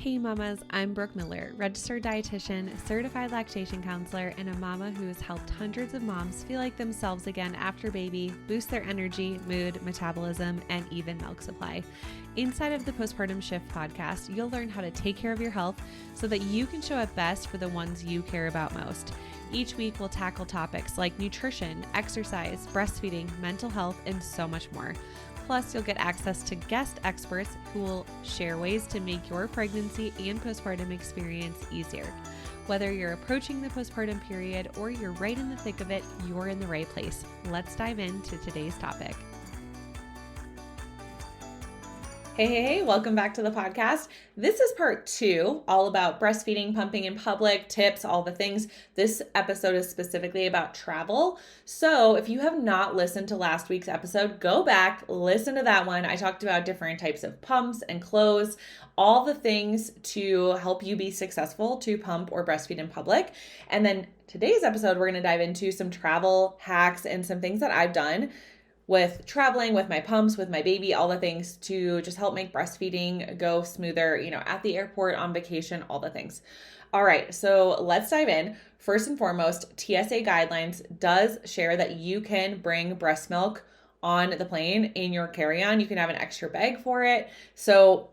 Hey mamas, I'm Brooke Miller, registered dietitian, certified lactation counselor, and a mama who has helped hundreds of moms feel like themselves again after baby, boost their energy, mood, metabolism, and even milk supply. Inside of the Postpartum Shift podcast, you'll learn how to take care of your health so that you can show up best for the ones you care about most. Each week, we'll tackle topics like nutrition, exercise, breastfeeding, mental health, and so much more. Plus, you'll get access to guest experts who will share ways to make your pregnancy and postpartum experience easier. Whether you're approaching the postpartum period or you're right in the thick of it, you're in the right place. Let's dive into today's topic. Hey, welcome back to the podcast. This is part 2, all about breastfeeding, pumping in public, tips, all the things. This episode is specifically about travel. So if you have not listened to last week's episode, go back, listen to that one. I talked about different types of pumps and clothes, all the things to help you be successful to pump or breastfeed in public. And then today's episode, we're going to dive into some travel hacks and some things that I've done with traveling, with my pumps, with my baby, all the things to just help make breastfeeding go smoother, at the airport, on vacation, all the things. All right, so let's dive in. First and foremost, TSA guidelines does share that you can bring breast milk on the plane in your carry-on. You can have an extra bag for it. So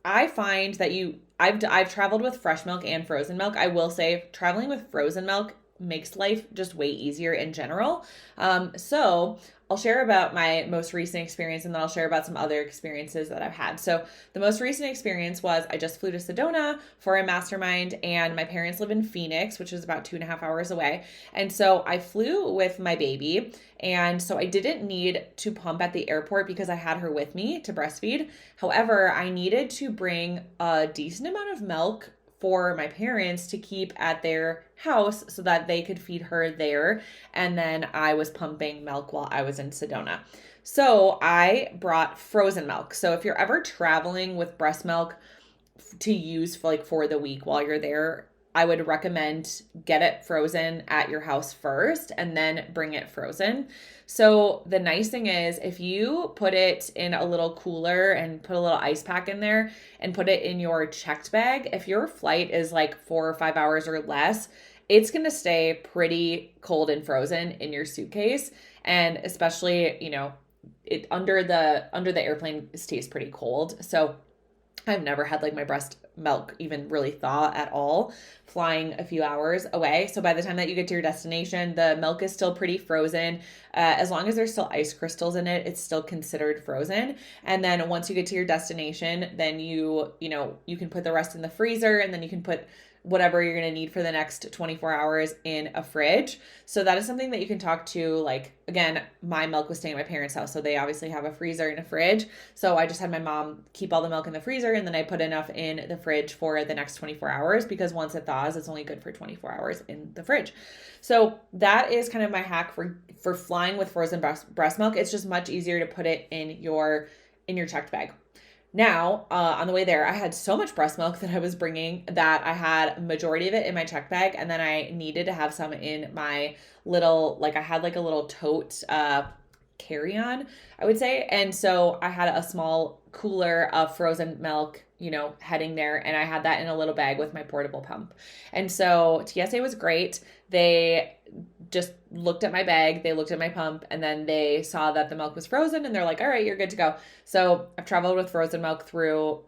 I find that I've traveled with fresh milk and frozen milk. I will say traveling with frozen milk makes life just way easier in general. So I'll share about my most recent experience, and then I'll share about some other experiences that I've had. So the most recent experience was I just flew to Sedona for a mastermind, and my parents live in Phoenix, which is about 2.5 hours away. And so I flew with my baby, and so I didn't need to pump at the airport because I had her with me to breastfeed. However, I needed to bring a decent amount of milk for my parents to keep at their house so that they could feed her there. And then I was pumping milk while I was in Sedona. So I brought frozen milk. So if you're ever traveling with breast milk to use for the week while you're there, I would recommend get it frozen at your house first and then bring it frozen. So the nice thing is if you put it in a little cooler and put a little ice pack in there and put it in your checked bag, if your flight is like 4 or 5 hours or less, it's going to stay pretty cold and frozen in your suitcase. And especially, it under the airplane stays pretty cold. So I've never had my breast milk even really thaw at all flying a few hours away. So by the time that you get to your destination, the milk is still pretty frozen. As long as there's still ice crystals in it, it's still considered frozen. And then once you get to your destination, then you can put the rest in the freezer, and then you can put whatever you're going to need for the next 24 hours in a fridge. So that is something that you can talk to. Again, my milk was staying at my parents' house, so they obviously have a freezer and a fridge. So I just had my mom keep all the milk in the freezer, and then I put enough in the fridge for the next 24 hours because once it thaws, it's only good for 24 hours in the fridge. So that is kind of my hack for flying with frozen breast milk. It's just much easier to put it in your checked bag. Now, on the way there, I had so much breast milk that I was bringing that I had a majority of it in my check bag, and then I needed to have some in my little, I had a little tote carry-on, I would say. And so I had a small cooler of frozen milk, heading there, and I had that in a little bag with my portable pump. And so TSA was great. They just looked at my bag, they looked at my pump, and then they saw that the milk was frozen, and they're like, all right, you're good to go. So I've traveled with frozen milk through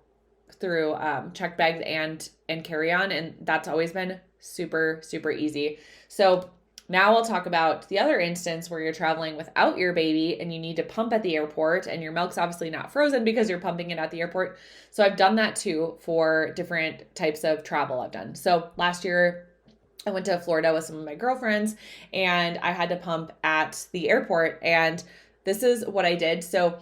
checked bags and carry-on, and that's always been super, super easy. So now I'll talk about the other instance where you're traveling without your baby and you need to pump at the airport, and your milk's obviously not frozen because you're pumping it at the airport. So I've done that too for different types of travel I've done. So last year I went to Florida with some of my girlfriends, and I had to pump at the airport, and this is what I did. So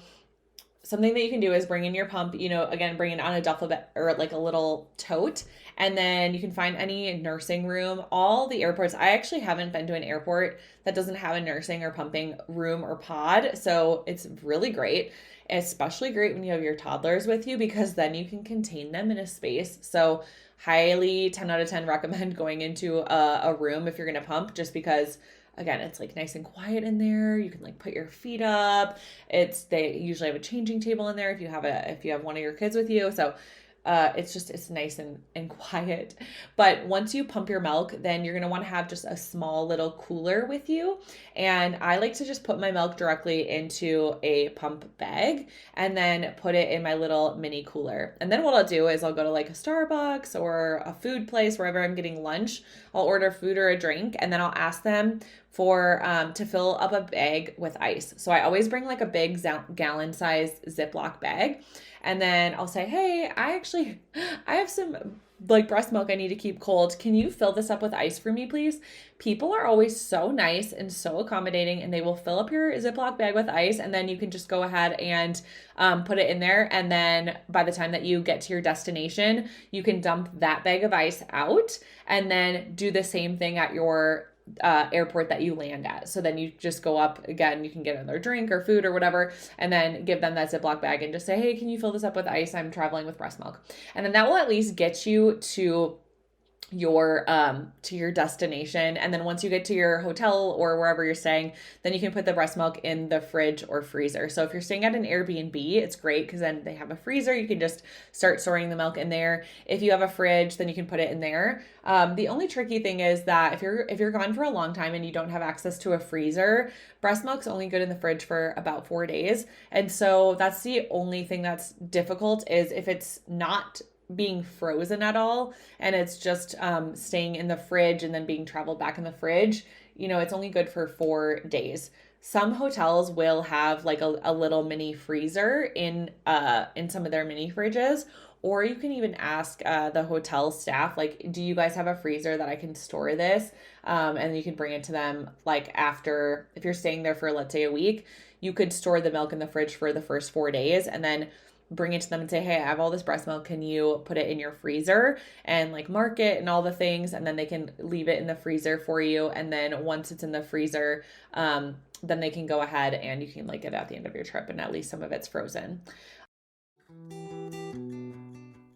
something that you can do is bring in your pump, again, bring it on a duffel bag or a little tote. And then you can find any nursing room. All the airports, I actually haven't been to an airport that doesn't have a nursing or pumping room or pod. So it's really great, especially great when you have your toddlers with you, because then you can contain them in a space. So highly 10 out of 10 recommend going into a room if you're going to pump, just because again, it's nice and quiet in there. You can put your feet up. They usually have a changing table in there if you have one of your kids with you. So It's nice and quiet. But once you pump your milk, then you're going to want to have just a small little cooler with you. And I like to just put my milk directly into a pump bag and then put it in my little mini cooler. And then what I'll do is I'll go to like a Starbucks or a food place, wherever I'm getting lunch. I'll order food or a drink, and then I'll ask them for to fill up a bag with ice. So I always bring like a big gallon size Ziploc bag. And then I'll say, hey, I have some like breast milk I need to keep cold. Can you fill this up with ice for me, please? People are always so nice and so accommodating, and they will fill up your Ziploc bag with ice, and then you can just go ahead and put it in there. And then by the time that you get to your destination, you can dump that bag of ice out and then do the same thing at your airport that you land at. So then you just go up again, you can get another drink or food or whatever, and then give them that Ziploc bag and just say, hey, can you fill this up with ice? I'm traveling with breast milk. And then that will at least get you to your destination. And then once you get to your hotel or wherever you're staying, then you can put the breast milk in the fridge or freezer. So if you're staying at an Airbnb, it's great because then they have a freezer. You can just start storing the milk in there. If you have a fridge, then you can put it in there. The only tricky thing is that if you're gone for a long time and you don't have access to a freezer, breast milk's only good in the fridge for about 4 days. And so that's the only thing that's difficult, is if it's not being frozen at all and it's just staying in the fridge and then being traveled back in the fridge, it's only good for 4 days. Some hotels will have like a little mini freezer in some of their mini fridges, or you can even ask the hotel staff, like, do you guys have a freezer that I can store this? And you can bring it to them like after, if you're staying there for, let's say, a week, you could store the milk in the fridge for the first 4 days and then bring it to them and say, hey, I have all this breast milk. Can you put it in your freezer and like mark it and all the things? And then they can leave it in the freezer for you. And then once it's in the freezer, then they can go ahead and you can like get it at the end of your trip and at least some of it's frozen.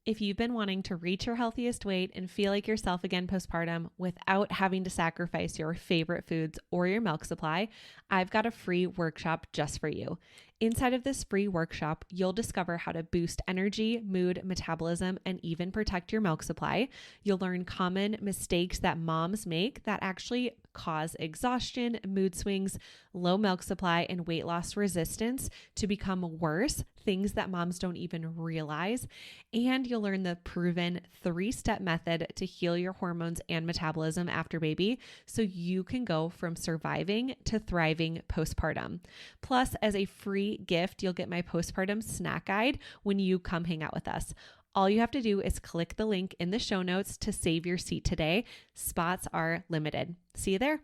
If you've been wanting to reach your healthiest weight and feel like yourself again postpartum without having to sacrifice your favorite foods or your milk supply, I've got a free workshop just for you. Inside of this free workshop, you'll discover how to boost energy, mood, metabolism, and even protect your milk supply. You'll learn common mistakes that moms make that actually cause exhaustion, mood swings, low milk supply, and weight loss resistance to become worse, things that moms don't even realize. And you'll learn the proven 3-step method to heal your hormones and metabolism after baby, so you can go from surviving to thriving postpartum. Plus, as a free gift, you'll get my postpartum snack guide when you come hang out with us. All you have to do is click the link in the show notes to save your seat today. Spots are limited. See you there.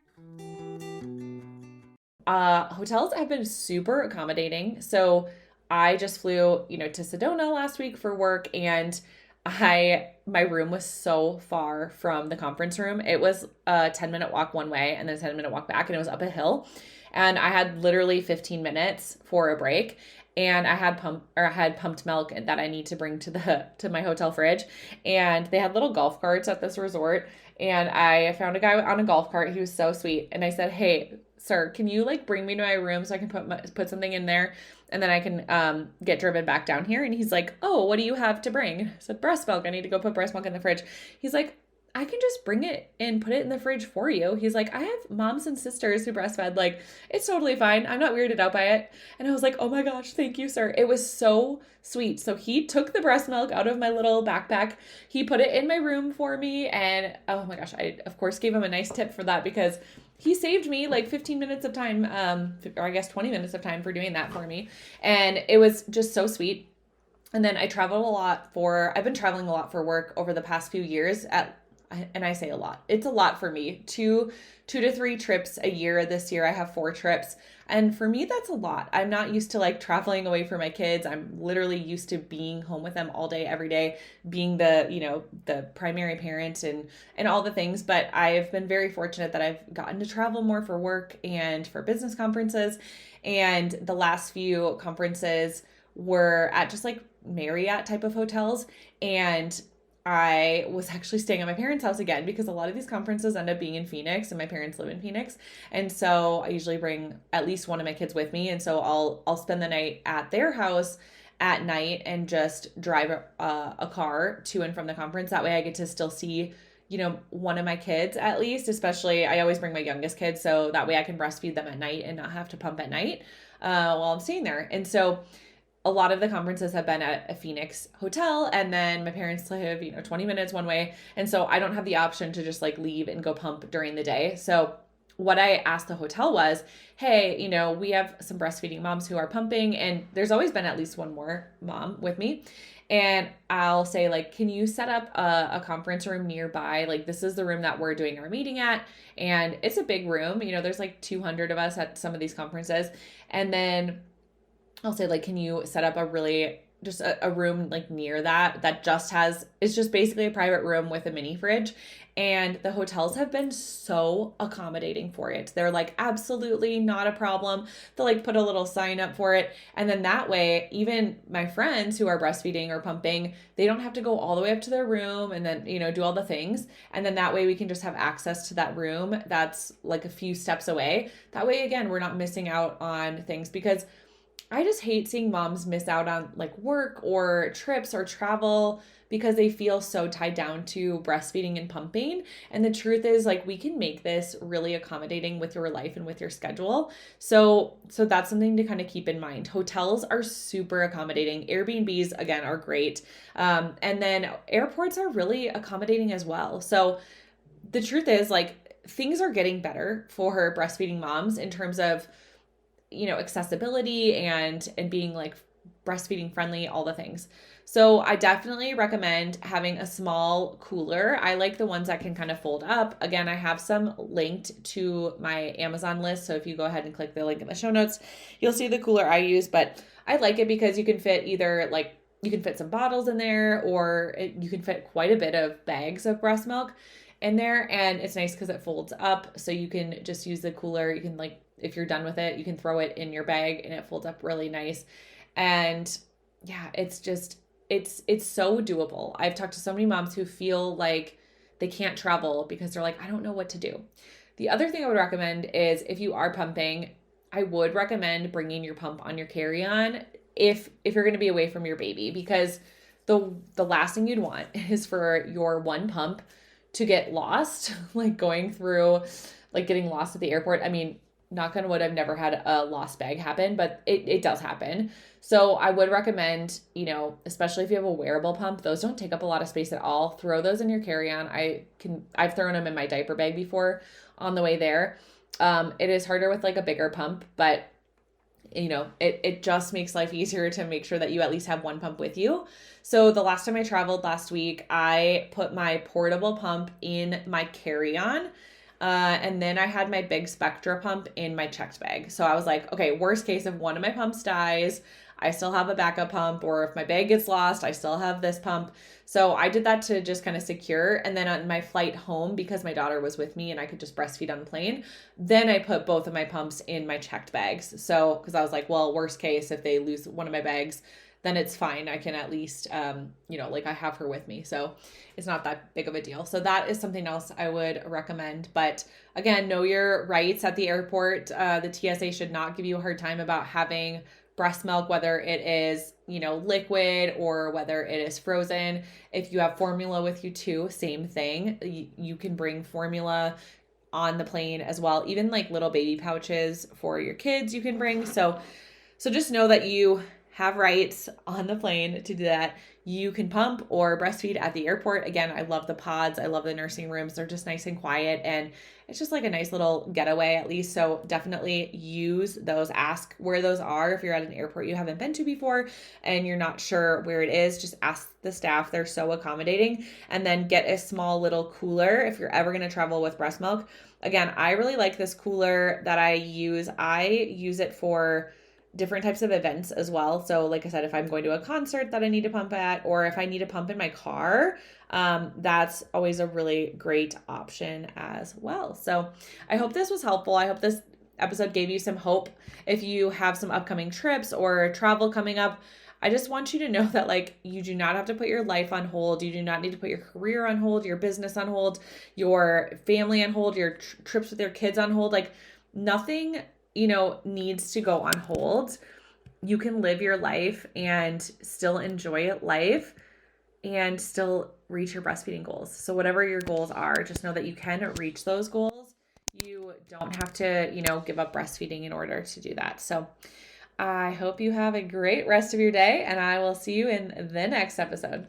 Hotels have been super accommodating. So I just flew, to Sedona last week for work, and my room was so far from the conference room. It was a 10-minute walk one way and then a 10-minute walk back, and it was up a hill. And I had literally 15 minutes for a break. And I had pumped milk that I need to bring to my hotel fridge. And they had little golf carts at this resort. And I found a guy on a golf cart. He was so sweet. And I said, hey, sir, can you like bring me to my room so I can put something in there, and then I can get driven back down here? And he's like, oh, what do you have to bring? I said, breast milk. I need to go put breast milk in the fridge. He's like, I can just bring it and put it in the fridge for you. He's like, I have moms and sisters who breastfed. Like, it's totally fine. I'm not weirded out by it. And I was like, oh my gosh, thank you, sir. It was so sweet. So he took the breast milk out of my little backpack. He put it in my room for me. And oh my gosh, I of course gave him a nice tip for that, because he saved me like 15 minutes of time, or I guess 20 minutes of time for doing that for me. And it was just so sweet. And then I've been traveling a lot for work over the past few years and I say a lot. It's a lot for me. 2 to 3 trips a year. This year I have 4 trips. And for me, that's a lot. I'm not used to like traveling away from my kids. I'm literally used to being home with them all day, every day, being the primary parent and all the things. But I've been very fortunate that I've gotten to travel more for work and for business conferences. And the last few conferences were at just like Marriott type of hotels. And I was actually staying at my parents' house again, because a lot of these conferences end up being in Phoenix, and my parents live in Phoenix. And so I usually bring at least one of my kids with me. And so I'll spend the night at their house at night and just drive a car to and from the conference. That way I get to still see, one of my kids at least, especially I always bring my youngest kids. So that way I can breastfeed them at night and not have to pump at night while I'm staying there. And so a lot of the conferences have been at a Phoenix hotel, and then my parents live, 20 minutes one way. And so I don't have the option to just like leave and go pump during the day. So what I asked the hotel was, hey, we have some breastfeeding moms who are pumping, and there's always been at least one more mom with me. And I'll say, like, can you set up a conference room nearby? Like, this is the room that we're doing our meeting at. And it's a big room. There's like 200 of us at some of these conferences. And then I'll say, like, can you set up just a room like near that just it's just basically a private room with a mini fridge. And the hotels have been so accommodating for it. They're like, absolutely not a problem. They'll like put a little sign up for it. And then that way, even my friends who are breastfeeding or pumping, they don't have to go all the way up to their room and then, do all the things. And then that way we can just have access to that room that's like a few steps away. That way, again, we're not missing out on things, because I just hate seeing moms miss out on like work or trips or travel because they feel so tied down to breastfeeding and pumping. And the truth is, like, we can make this really accommodating with your life and with your schedule. So that's something to kind of keep in mind. Hotels are super accommodating. Airbnbs, again, are great. And then airports are really accommodating as well. So the truth is, like, things are getting better for breastfeeding moms in terms of, accessibility and being like breastfeeding friendly, all the things. So I definitely recommend having a small cooler. I like the ones that can kind of fold up. Again, I have some linked to my Amazon list. So if you go ahead and click the link in the show notes, you'll see the cooler I use. But I like it because you can fit you can fit some bottles in there, or you can fit quite a bit of bags of breast milk in there. And it's nice because it folds up. So you can just use the cooler. You can, if you're done with it, you can throw it in your bag and it folds up really nice. And yeah, it's so doable. I've talked to so many moms who feel like they can't travel because they're like, I don't know what to do. The other thing I would recommend is, if you are pumping, I would recommend bringing your pump on your carry-on if you're going to be away from your baby, because the last thing you'd want is for your one pump to get lost, like going through, like getting lost at the airport. I mean, knock on wood, I've never had a lost bag happen, but it does happen. So I would recommend, especially if you have a wearable pump, those don't take up a lot of space at all. Throw those in your carry-on. I've thrown them in my diaper bag before on the way there. It is harder with like a bigger pump, but it just makes life easier to make sure that you at least have one pump with you. So the last time I traveled last week, I put my portable pump in my carry-on. And then I had my big Spectra pump in my checked bag. So I was like, okay, worst case, if one of my pumps dies, I still have a backup pump, or if my bag gets lost, I still have this pump. So I did that to just kind of secure. And then on my flight home, because my daughter was with me and I could just breastfeed on the plane, then I put both of my pumps in my checked bags. So, because I was like, well, worst case, if they lose one of my bags, then it's fine. I can at least, I have her with me. So it's not that big of a deal. So that is something else I would recommend. But again, know your rights at the airport. The TSA should not give you a hard time about having breast milk, whether it is, liquid or whether it is frozen. If you have formula with you too, same thing. You can bring formula on the plane as well. Even like little baby pouches for your kids you can bring. So just know that you have rights on the plane to do that. You can pump or breastfeed at the airport. Again, I love the pods. I love the nursing rooms. They're just nice and quiet, and it's just like a nice little getaway at least. So definitely use those. Ask where those are. If you're at an airport you haven't been to before and you're not sure where it is, just ask the staff. They're so accommodating. And then get a small little cooler if you're ever going to travel with breast milk. Again, I really like this cooler that I use. I use it for different types of events as well. So like I said, if I'm going to a concert that I need to pump at, or if I need to pump in my car, that's always a really great option as well. So I hope this was helpful. I hope this episode gave you some hope. If you have some upcoming trips or travel coming up, I just want you to know that you do not have to put your life on hold. You do not need to put your career on hold, your business on hold, your family on hold, your trips with your kids on hold. Nothing needs to go on hold. you can live your life and still enjoy life and still reach your breastfeeding goals. So whatever your goals are, just know that you can reach those goals. You don't have to, give up breastfeeding in order to do that. So I hope you have a great rest of your day, and I will see you in the next episode.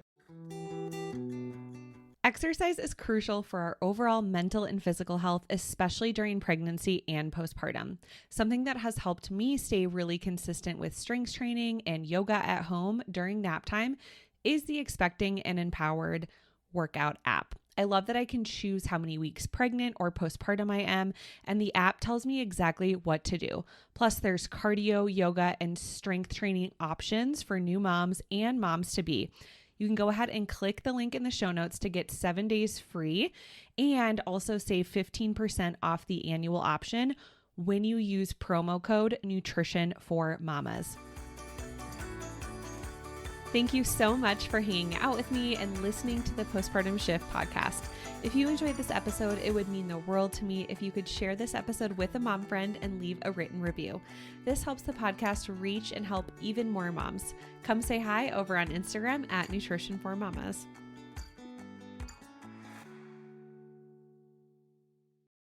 Exercise is crucial for our overall mental and physical health, especially during pregnancy and postpartum. Something that has helped me stay really consistent with strength training and yoga at home during nap time is the Expecting and Empowered workout app. I love that I can choose how many weeks pregnant or postpartum I am, and the app tells me exactly what to do. Plus, there's cardio, yoga, and strength training options for new moms and moms to be. You can go ahead and click the link in the show notes to get 7 days free and also save 15% off the annual option when you use promo code Nutrition for Mamas. Thank you so much for hanging out with me and listening to the Postpartum Shift podcast. If you enjoyed this episode, it would mean the world to me if you could share this episode with a mom friend and leave a written review. This helps the podcast reach and help even more moms. Come say hi over on Instagram at Nutrition for Mamas.